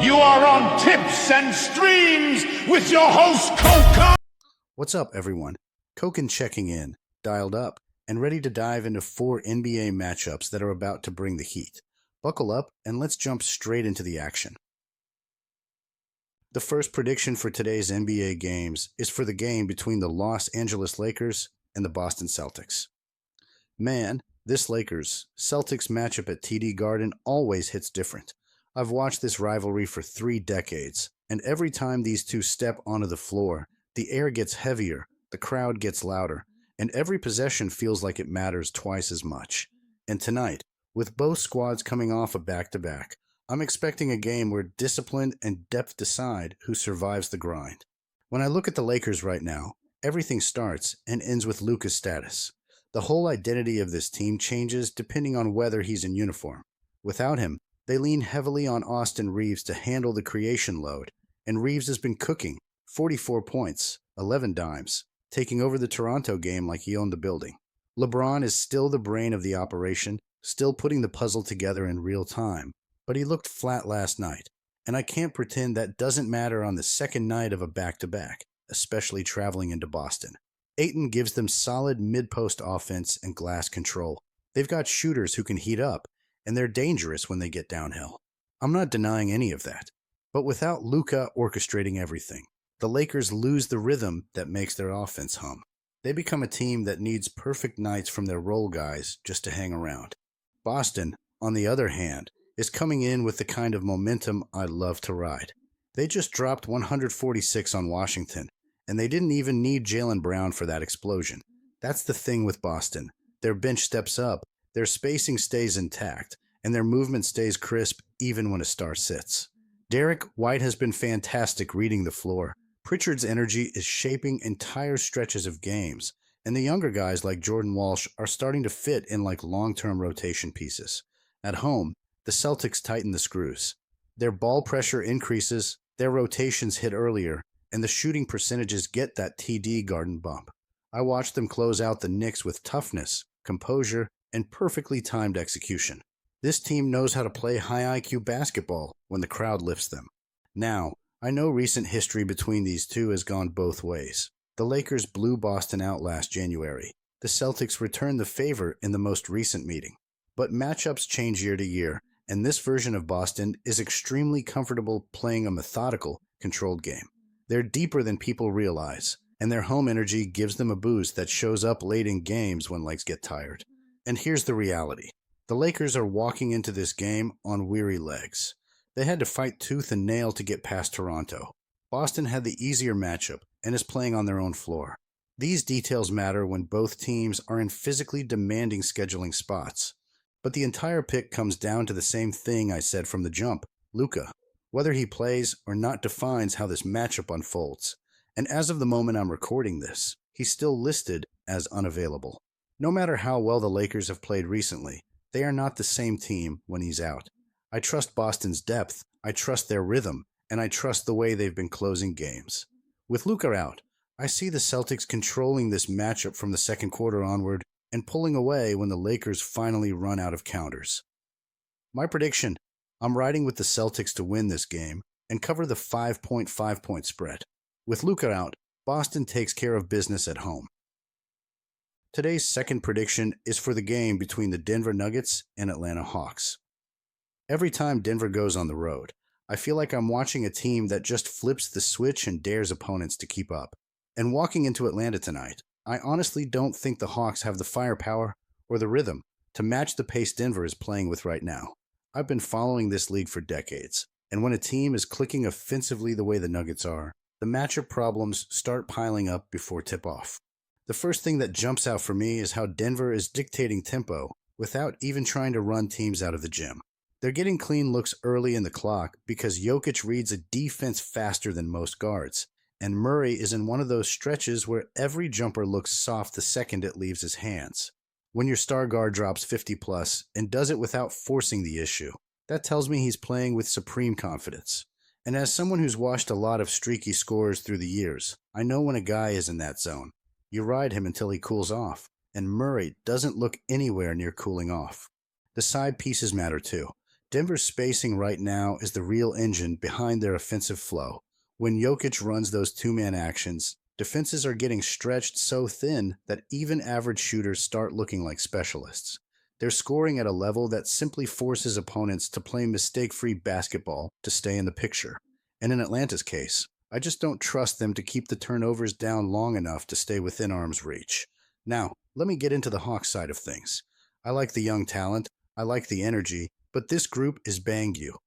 You are on tips and streams with your host, Coca. What's up, everyone? Koken checking in, dialed up, and ready to dive into 4 NBA matchups that are about to bring the heat. Buckle up, and let's jump straight into the action. The first prediction for today's NBA games is for the game between the Los Angeles Lakers and the Boston Celtics. Man, this Lakers-Celtics matchup at TD Garden always hits different. I've watched this rivalry for 3 decades, and every time these two step onto the floor, the air gets heavier, the crowd gets louder, and every possession feels like it matters twice as much. And tonight, with both squads coming off a back-to-back, I'm expecting a game where discipline and depth decide who survives the grind. When I look at the Lakers right now, everything starts and ends with Luka's status. The whole identity of this team changes depending on whether he's in uniform. Without him, they lean heavily on Austin Reeves to handle the creation load, and Reeves has been cooking, 44 points, 11 dimes, taking over the Toronto game like he owned the building. LeBron is still the brain of the operation, still putting the puzzle together in real time, but he looked flat last night, and I can't pretend that doesn't matter on the second night of a back-to-back, especially traveling into Boston. Ayton gives them solid mid-post offense and glass control. They've got shooters who can heat up, and they're dangerous when they get downhill. I'm not denying any of that. But without Luka orchestrating everything, the Lakers lose the rhythm that makes their offense hum. They become a team that needs perfect nights from their role guys just to hang around. Boston, on the other hand, is coming in with the kind of momentum I love to ride. They just dropped 146 on Washington, and they didn't even need Jaylen Brown for that explosion. That's the thing with Boston. Their bench steps up, their spacing stays intact, and their movement stays crisp even when a star sits. Derek White has been fantastic reading the floor. Pritchard's energy is shaping entire stretches of games, and the younger guys like Jordan Walsh are starting to fit in like long-term rotation pieces. At home, the Celtics tighten the screws. Their ball pressure increases, their rotations hit earlier, and the shooting percentages get that TD Garden bump. I watched them close out the Knicks with toughness, composure, and perfectly timed execution. This team knows how to play high IQ basketball when the crowd lifts them. Now, I know recent history between these two has gone both ways. The Lakers blew Boston out last January. The Celtics returned the favor in the most recent meeting. But matchups change year to year, and this version of Boston is extremely comfortable playing a methodical, controlled game. They're deeper than people realize, and their home energy gives them a boost that shows up late in games when legs get tired. And here's the reality. The Lakers are walking into this game on weary legs. They had to fight tooth and nail to get past Toronto. Boston had the easier matchup and is playing on their own floor. These details matter when both teams are in physically demanding scheduling spots. But the entire pick comes down to the same thing I said from the jump, Luka. Whether he plays or not defines how this matchup unfolds. And as of the moment I'm recording this, he's still listed as unavailable. No matter how well the Lakers have played recently, they are not the same team when he's out. I trust Boston's depth, I trust their rhythm, and I trust the way they've been closing games. With Luka out, I see the Celtics controlling this matchup from the second quarter onward and pulling away when the Lakers finally run out of counters. My prediction, I'm riding with the Celtics to win this game and cover the 5.5-point spread. With Luka out, Boston takes care of business at home. Today's second prediction is for the game between the Denver Nuggets and Atlanta Hawks. Every time Denver goes on the road, I feel like I'm watching a team that just flips the switch and dares opponents to keep up. And walking into Atlanta tonight, I honestly don't think the Hawks have the firepower or the rhythm to match the pace Denver is playing with right now. I've been following this league for decades, and when a team is clicking offensively the way the Nuggets are, the matchup problems start piling up before tip-off. The first thing that jumps out for me is how Denver is dictating tempo without even trying to run teams out of the gym. They're getting clean looks early in the clock because Jokic reads a defense faster than most guards, and Murray is in one of those stretches where every jumper looks soft the second it leaves his hands. When your star guard drops 50+ and does it without forcing the issue, that tells me he's playing with supreme confidence. And as someone who's watched a lot of streaky scores through the years, I know when a guy is in that zone. You ride him until he cools off, and Murray doesn't look anywhere near cooling off. The side pieces matter too. Denver's spacing right now is the real engine behind their offensive flow. When Jokic runs those two-man actions, defenses are getting stretched so thin that even average shooters start looking like specialists. They're scoring at a level that simply forces opponents to play mistake-free basketball to stay in the picture. And in Atlanta's case, I just don't trust them to keep the turnovers down long enough to stay within arm's reach. Now, let me get into the Hawks side of things. I like the young talent, I like the energy, but this group is bang you.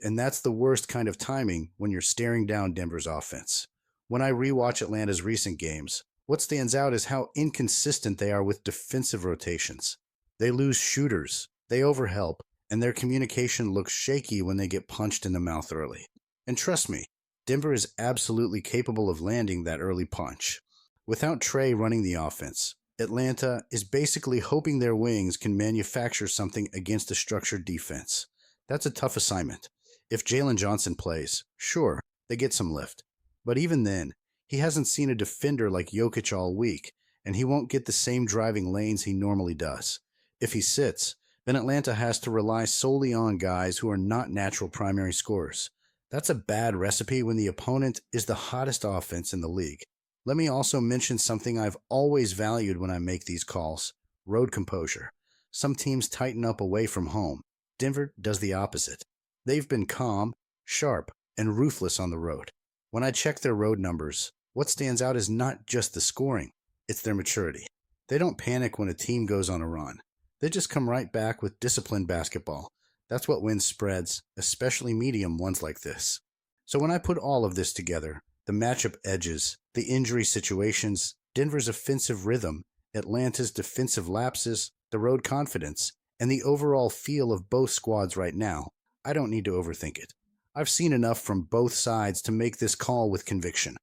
And that's the worst kind of timing when you're staring down Denver's offense. When I rewatch Atlanta's recent games, what stands out is how inconsistent they are with defensive rotations. They lose shooters, they overhelp, and their communication looks shaky when they get punched in the mouth early. And trust me, Denver is absolutely capable of landing that early punch. Without Trey running the offense, Atlanta is basically hoping their wings can manufacture something against a structured defense. That's a tough assignment. If Jalen Johnson plays, sure, they get some lift. But even then, he hasn't seen a defender like Jokic all week, and he won't get the same driving lanes he normally does. If he sits, then Atlanta has to rely solely on guys who are not natural primary scorers. That's a bad recipe when the opponent is the hottest offense in the league. Let me also mention something I've always valued when I make these calls: road composure. Some teams tighten up away from home. Denver does the opposite. They've been calm, sharp, and ruthless on the road. When I check their road numbers, what stands out is not just the scoring, it's their maturity. They don't panic when a team goes on a run. They just come right back with disciplined basketball. That's what wins spreads, especially medium ones like this. So when I put all of this together, the matchup edges, the injury situations, Denver's offensive rhythm, Atlanta's defensive lapses, the road confidence, and the overall feel of both squads right now, I don't need to overthink it. I've seen enough from both sides to make this call with conviction.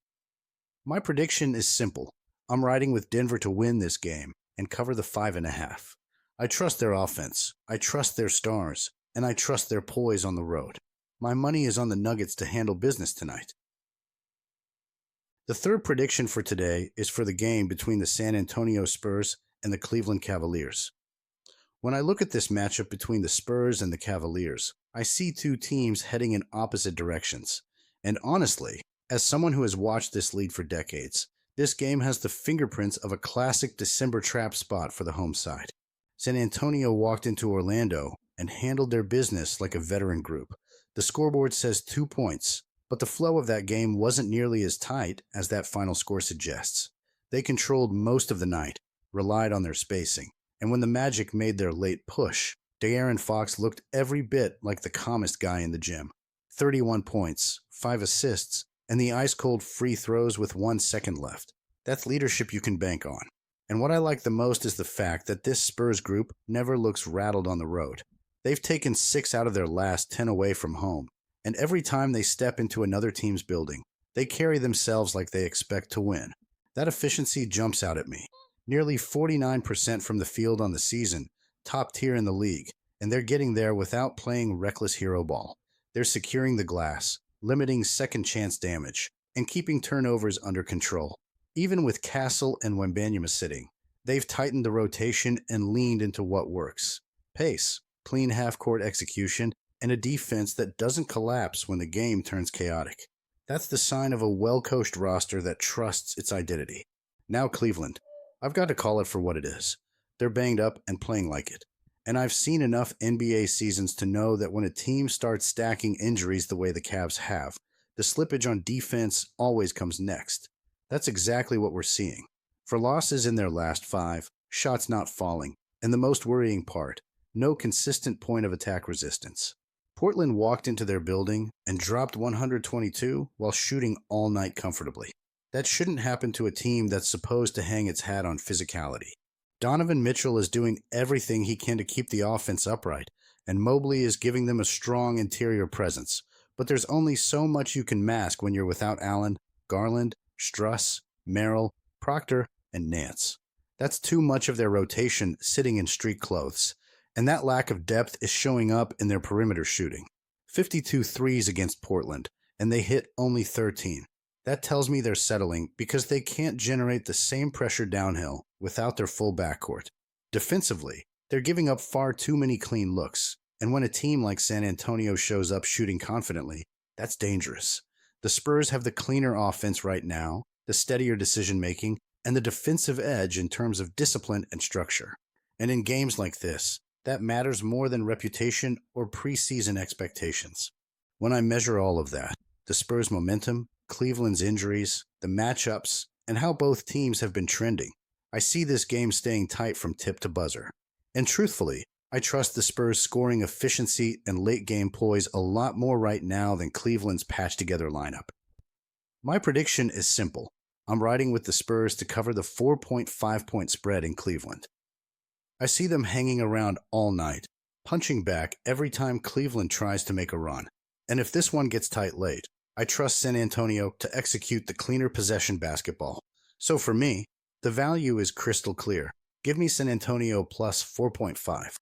My prediction is simple. I'm riding with Denver to win this game and cover the 5.5. I trust their offense, I trust their stars, and I trust their poise on the road. My money is on the Nuggets to handle business tonight. The third prediction for today is for the game between the San Antonio Spurs and the Cleveland Cavaliers. When I look at this matchup between the Spurs and the Cavaliers, I see two teams heading in opposite directions. And honestly, as someone who has watched this league for decades, this game has the fingerprints of a classic December trap spot for the home side. San Antonio walked into Orlando and handled their business like a veteran group. The scoreboard says 2 points, but the flow of that game wasn't nearly as tight as that final score suggests. They controlled most of the night, relied on their spacing, and when the Magic made their late push, De'Aaron Fox looked every bit like the calmest guy in the gym. 31 points, 5 assists, and the ice-cold free throws with 1 second left. That's leadership you can bank on. And what I like the most is the fact that this Spurs group never looks rattled on the road. They've taken 6 out of their last 10 away from home, and every time they step into another team's building, they carry themselves like they expect to win. That efficiency jumps out at me. Nearly 49% from the field on the season, top tier in the league, and they're getting there without playing reckless hero ball. They're securing the glass, limiting second chance damage, and keeping turnovers under control. Even with Castle and Wembanyama sitting, they've tightened the rotation and leaned into what works: pace, clean half-court execution, and a defense that doesn't collapse when the game turns chaotic. That's the sign of a well-coached roster that trusts its identity. Now Cleveland. I've got to call it for what it is. They're banged up and playing like it. And I've seen enough NBA seasons to know that when a team starts stacking injuries the way the Cavs have, the slippage on defense always comes next. That's exactly what we're seeing. For losses in their last 5, shots not falling, and the most worrying part, no consistent point of attack resistance. Portland walked into their building and dropped 122 while shooting all night comfortably. That shouldn't happen to a team that's supposed to hang its hat on physicality. Donovan Mitchell is doing everything he can to keep the offense upright, and Mobley is giving them a strong interior presence. But there's only so much you can mask when you're without Allen, Garland, Struss, Merrill, Proctor, and Nance. That's too much of their rotation sitting in street clothes, and that lack of depth is showing up in their perimeter shooting. 52 threes against Portland, and they hit only 13. That tells me they're settling because they can't generate the same pressure downhill without their full backcourt. Defensively, they're giving up far too many clean looks, And when a team like San Antonio shows up shooting confidently, that's dangerous. The Spurs have the cleaner offense right now, the steadier decision-making, and the defensive edge in terms of discipline and structure. And in games like this, that matters more than reputation or preseason expectations. When I measure all of that, the Spurs' momentum, Cleveland's injuries, the matchups, and how both teams have been trending, I see this game staying tight from tip to buzzer. And truthfully, I trust the Spurs' scoring efficiency and late-game poise a lot more right now than Cleveland's patched-together lineup. My prediction is simple. I'm riding with the Spurs to cover the 4.5-point spread in Cleveland. I see them hanging around all night, punching back every time Cleveland tries to make a run. And if this one gets tight late, I trust San Antonio to execute the cleaner possession basketball. So for me, the value is crystal clear. Give me San Antonio plus 4.5.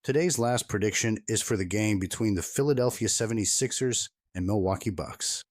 Today's last prediction is for the game between the Philadelphia 76ers and Milwaukee Bucks.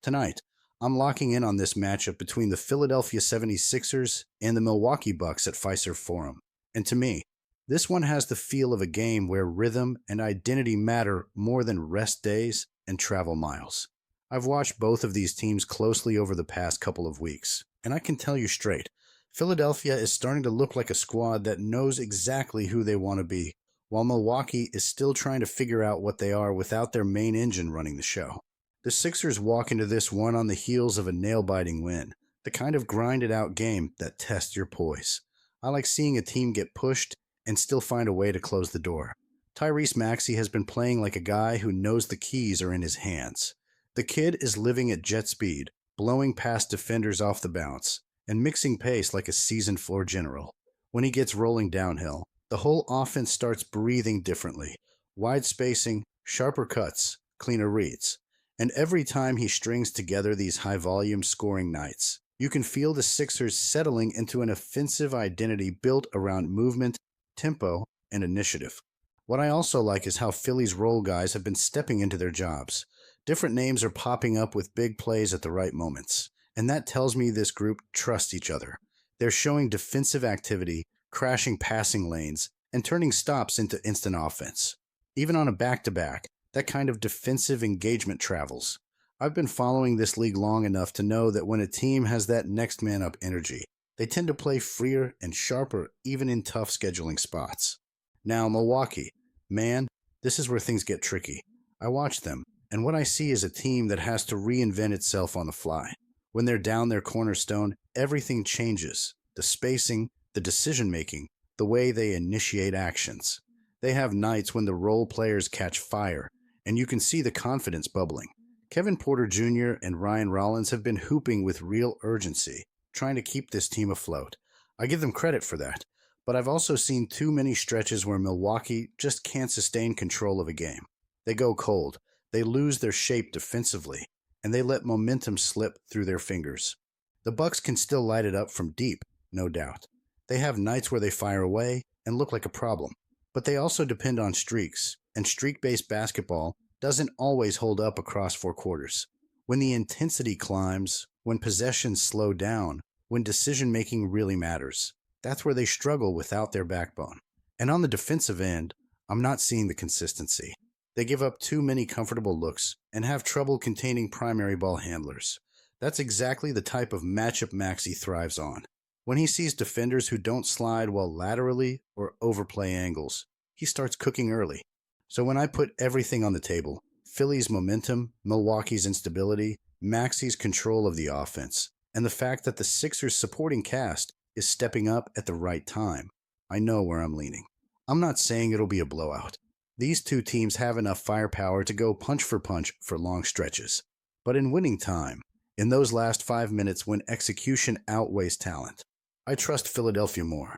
Tonight, I'm locking in on this matchup between the Philadelphia 76ers and the Milwaukee Bucks at Fiserv Forum. And to me, this one has the feel of a game where rhythm and identity matter more than rest days and travel miles. I've watched both of these teams closely over the past couple of weeks, and I can tell you straight, Philadelphia is starting to look like a squad that knows exactly who they want to be, while Milwaukee is still trying to figure out what they are without their main engine running the show. The Sixers walk into this one on the heels of a nail-biting win, the kind of grinded-out game that tests your poise. I like seeing a team get pushed and still find a way to close the door. Tyrese Maxey has been playing like a guy who knows the keys are in his hands. The kid is living at jet speed, blowing past defenders off the bounce, and mixing pace like a seasoned floor general. When he gets rolling downhill, the whole offense starts breathing differently. Wide spacing, sharper cuts, cleaner reads. And every time he strings together these high-volume scoring nights, you can feel the Sixers settling into an offensive identity built around movement, tempo, and initiative. What I also like is how Philly's role guys have been stepping into their jobs. Different names are popping up with big plays at the right moments, and that tells me this group trusts each other. They're showing defensive activity, crashing passing lanes, and turning stops into instant offense. Even on a back-to-back, that kind of defensive engagement travels. I've been following this league long enough to know that when a team has that next man up energy, they tend to play freer and sharper even in tough scheduling spots. Now Milwaukee, man, this is where things get tricky. I watch them, and what I see is a team that has to reinvent itself on the fly. When they're down their cornerstone, everything changes. The spacing, the decision-making, the way they initiate actions. They have nights when the role players catch fire, and you can see the confidence bubbling. Kevin Porter Jr. and Ryan Rollins have been hooping with real urgency, trying to keep this team afloat. I give them credit for that, but I've also seen too many stretches where Milwaukee just can't sustain control of a game. They go cold, they lose their shape defensively, and they let momentum slip through their fingers. The Bucks can still light it up from deep, no doubt. They have nights where they fire away and look like a problem, but they also depend on streaks, and streak-based basketball doesn't always hold up across 4 quarters. When the intensity climbs, when possessions slow down, when decision-making really matters, that's where they struggle without their backbone. And on the defensive end, I'm not seeing the consistency. They give up too many comfortable looks and have trouble containing primary ball handlers. That's exactly the type of matchup Maxey thrives on. When he sees defenders who don't slide well laterally or overplay angles, he starts cooking early. So when I put everything on the table, Philly's momentum, Milwaukee's instability, Maxey's control of the offense, and the fact that the Sixers' supporting cast is stepping up at the right time, I know where I'm leaning. I'm not saying it'll be a blowout. These two teams have enough firepower to go punch for long stretches. But in winning time, in those last 5 minutes when execution outweighs talent, I trust Philadelphia more.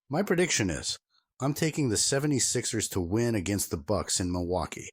My prediction is, I'm taking the 76ers to win against the Bucks in Milwaukee,